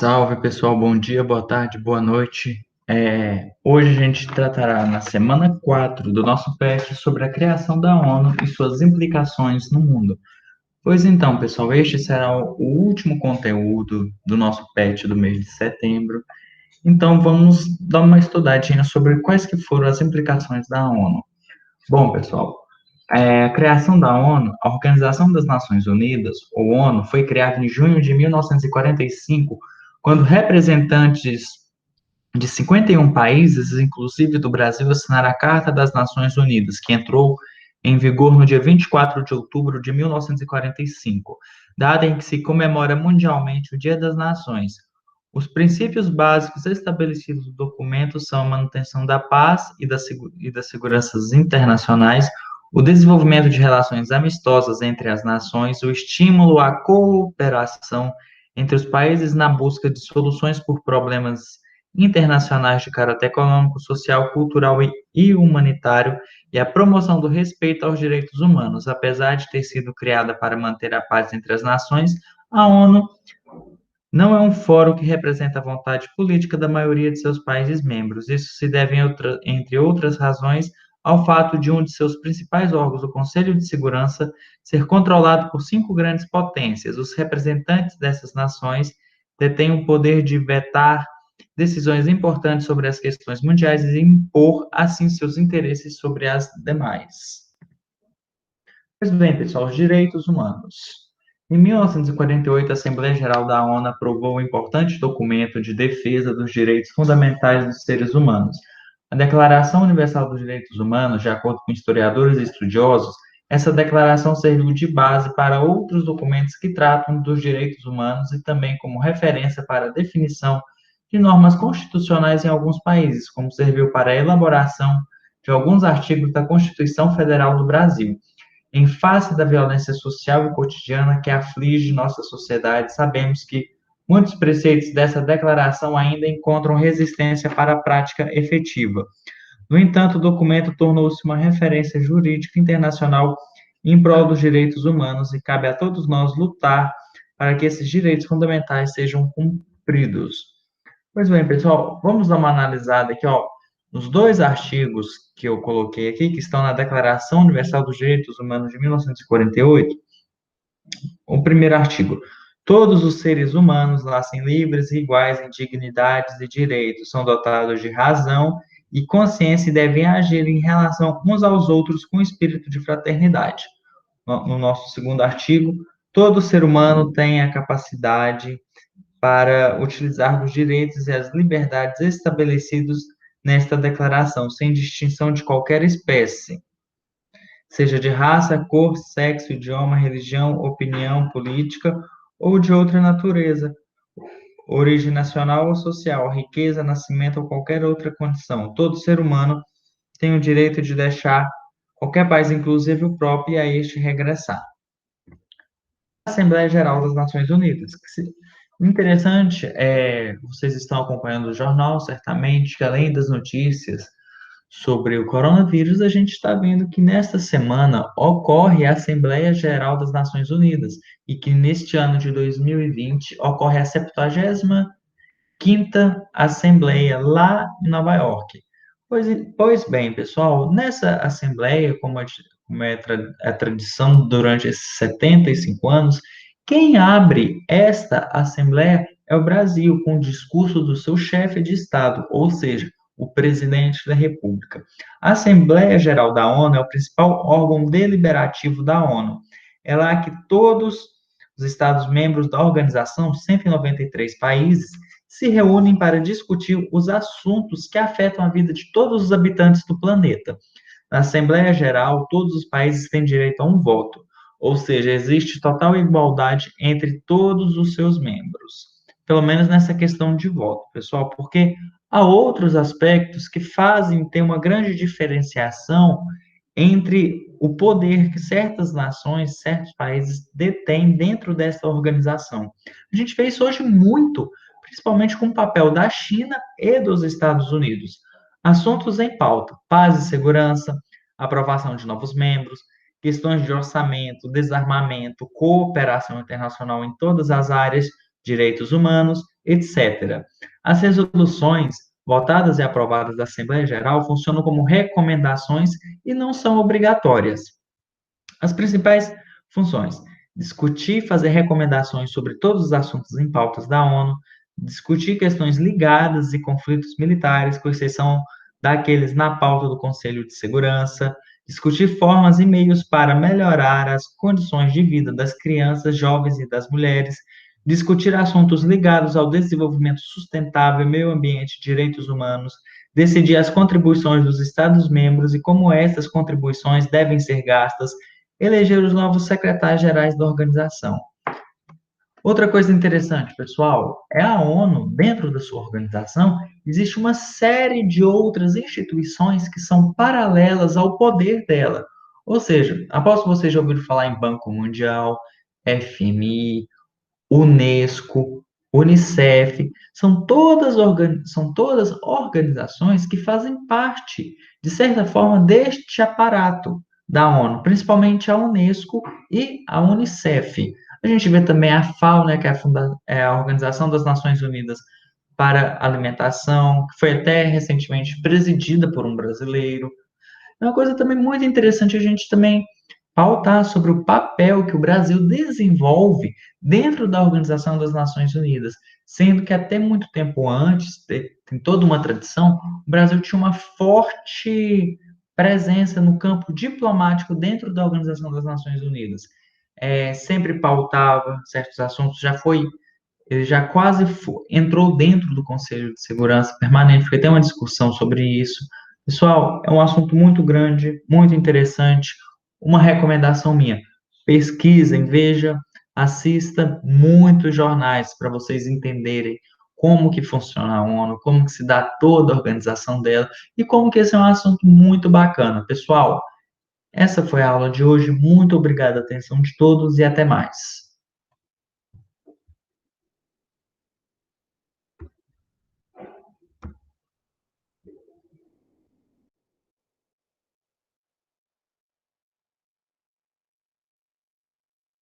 Salve pessoal, bom dia, boa tarde, boa noite. Hoje a gente tratará na semana 4 do nosso PET sobre a criação da ONU e suas implicações no mundo. Pois então, pessoal, este será o último conteúdo do nosso PET do mês de setembro. Então vamos dar uma estudadinha sobre quais que foram as implicações da ONU. Bom, pessoal, a criação da ONU, a Organização das Nações Unidas, ou ONU, foi criada em junho de 1945, quando representantes de 51 países, inclusive do Brasil, assinaram a Carta das Nações Unidas, que entrou em vigor no dia 24 de outubro de 1945, data em que se comemora mundialmente o Dia das Nações. Os princípios básicos estabelecidos no documento são a manutenção da paz e das seguranças internacionais, o desenvolvimento de relações amistosas entre as nações, o estímulo à cooperação entre os países na busca de soluções por problemas internacionais de caráter econômico, social, cultural e humanitário, e a promoção do respeito aos direitos humanos. Apesar de ter sido criada para manter a paz entre as nações, a ONU não é um fórum que representa a vontade política da maioria de seus países membros. Isso se deve, entre outras razões, ao fato de um de seus principais órgãos, o Conselho de Segurança, ser controlado por cinco grandes potências. Os representantes dessas nações detêm o poder de vetar decisões importantes sobre as questões mundiais e impor, assim, seus interesses sobre as demais. Pois bem, pessoal, os direitos humanos. Em 1948, a Assembleia Geral da ONU aprovou um importante documento de defesa dos direitos fundamentais dos seres humanos. A Declaração Universal dos Direitos Humanos, de acordo com historiadores e estudiosos, essa declaração serviu de base para outros documentos que tratam dos direitos humanos e também como referência para a definição de normas constitucionais em alguns países, como serviu para a elaboração de alguns artigos da Constituição Federal do Brasil. Em face da violência social e cotidiana que aflige nossa sociedade, sabemos que muitos preceitos dessa declaração ainda encontram resistência para a prática efetiva. No entanto, o documento tornou-se uma referência jurídica internacional em prol dos direitos humanos e cabe a todos nós lutar para que esses direitos fundamentais sejam cumpridos. Pois bem, pessoal, vamos dar uma analisada aqui, ó, nos dois artigos que eu coloquei aqui, que estão na Declaração Universal dos Direitos Humanos de 1948. O primeiro artigo: todos os seres humanos nascem livres e iguais em dignidades e direitos, são dotados de razão e consciência e devem agir em relação uns aos outros com espírito de fraternidade. No nosso segundo artigo, todo ser humano tem a capacidade para utilizar os direitos e as liberdades estabelecidos nesta declaração, sem distinção de qualquer espécie, seja de raça, cor, sexo, idioma, religião, opinião política ou de outra natureza, origem nacional ou social, riqueza, nascimento ou qualquer outra condição. Todo ser humano tem o direito de deixar qualquer país, inclusive o próprio, e a este regressar. Assembleia Geral das Nações Unidas. Interessante, vocês estão acompanhando o jornal, certamente, que além das notícias sobre o coronavírus, a gente está vendo que nesta semana ocorre a Assembleia Geral das Nações Unidas e que neste ano de 2020 ocorre a 75ª Assembleia lá em Nova York. Pois bem, pessoal, nessa Assembleia, como é a tradição durante esses 75 anos, quem abre esta Assembleia é o Brasil, com o discurso do seu chefe de Estado, ou seja, o presidente da República. A Assembleia Geral da ONU é o principal órgão deliberativo da ONU. É lá que todos os Estados-membros da organização, 193 países, se reúnem para discutir os assuntos que afetam a vida de todos os habitantes do planeta. Na Assembleia Geral, todos os países têm direito a um voto, ou seja, existe total igualdade entre todos os seus membros. Pelo menos nessa questão de voto, pessoal, porque há outros aspectos que fazem ter uma grande diferenciação entre o poder que certas nações, certos países detêm dentro dessa organização. A gente vê isso hoje muito, principalmente com o papel da China e dos Estados Unidos. Assuntos em pauta: paz e segurança, aprovação de novos membros, questões de orçamento, desarmamento, cooperação internacional em todas as áreas, direitos humanos, etc. As resoluções votadas e aprovadas da Assembleia Geral funcionam como recomendações e não são obrigatórias. As principais funções: discutir e fazer recomendações sobre todos os assuntos em pautas da ONU, discutir questões ligadas e conflitos militares, com exceção daqueles na pauta do Conselho de Segurança, discutir formas e meios para melhorar as condições de vida das crianças, jovens e das mulheres, discutir assuntos ligados ao desenvolvimento sustentável, meio ambiente e direitos humanos, decidir as contribuições dos Estados-membros e como essas contribuições devem ser gastas, eleger os novos secretários-gerais da organização. Outra coisa interessante, pessoal, é a ONU, dentro da sua organização, existe uma série de outras instituições que são paralelas ao poder dela. Ou seja, aposto que vocês já ouviram falar em Banco Mundial, FMI, Unesco, Unicef, são todas organizações que fazem parte, de certa forma, deste aparato da ONU, principalmente a Unesco e a Unicef. A gente vê também a FAO, né, que é a Organização das Nações Unidas para a Alimentação, que foi até recentemente presidida por um brasileiro. É uma coisa também muito interessante a gente também pautar sobre o papel que o Brasil desenvolve dentro da Organização das Nações Unidas, sendo que até muito tempo antes, tem toda uma tradição, o Brasil tinha uma forte presença no campo diplomático dentro da Organização das Nações Unidas. Sempre pautava certos assuntos, ele já quase entrou dentro do Conselho de Segurança Permanente, porque tem uma discussão sobre isso. Pessoal, é um assunto muito grande, muito interessante. Uma recomendação minha: pesquisem, veja, assista muitos jornais para vocês entenderem como que funciona a ONU, como que se dá toda a organização dela e como que esse é um assunto muito bacana. Pessoal, essa foi a aula de hoje. Muito obrigado a atenção de todos e até mais.